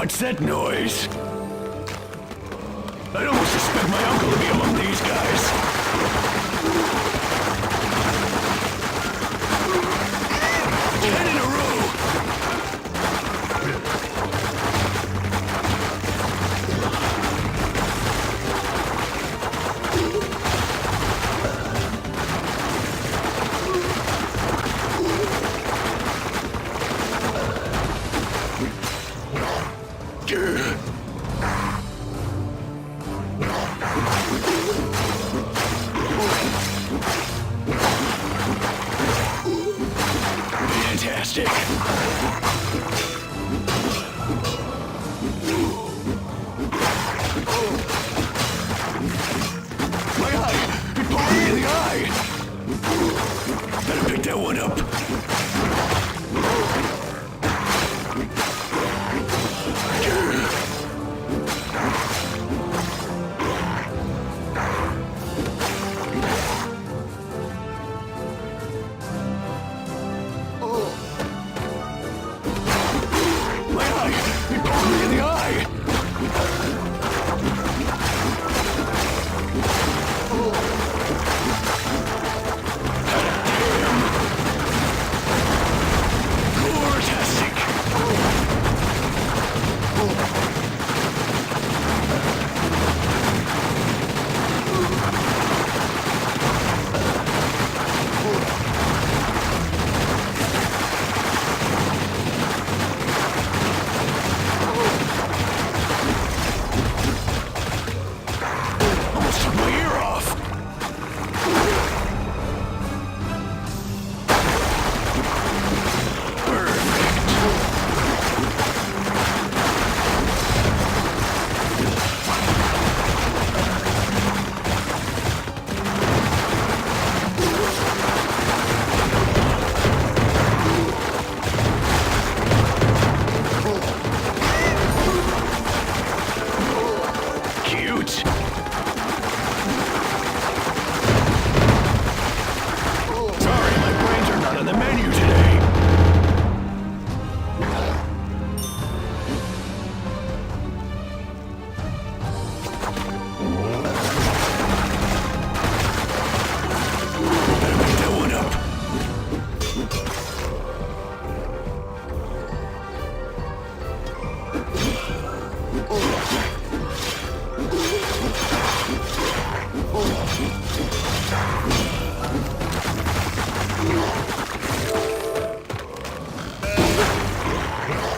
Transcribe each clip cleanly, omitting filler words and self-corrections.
What's that noise? I don't suspect my uncle to be among these guys. Get in a row! Fantastic. My eye! It poked me in the eye! Better pick that one up. My eye! It poked me in the eye! Fantastic! Almost took my ear off! Cute! Sorry, my brains are not on the menu today. Better pick that one up.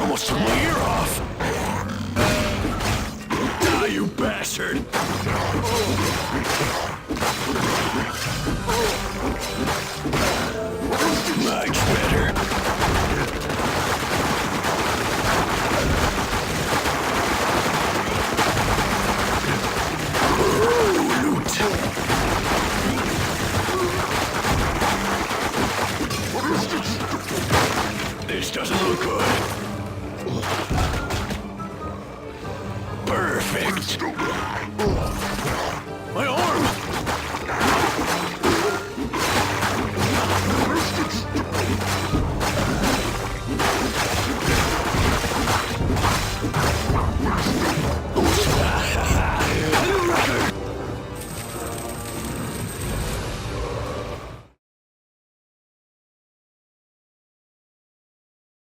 Almost took my ear off! Die, you bastard! Much better. Ooh, loot! This doesn't look good. Perfect. My arm!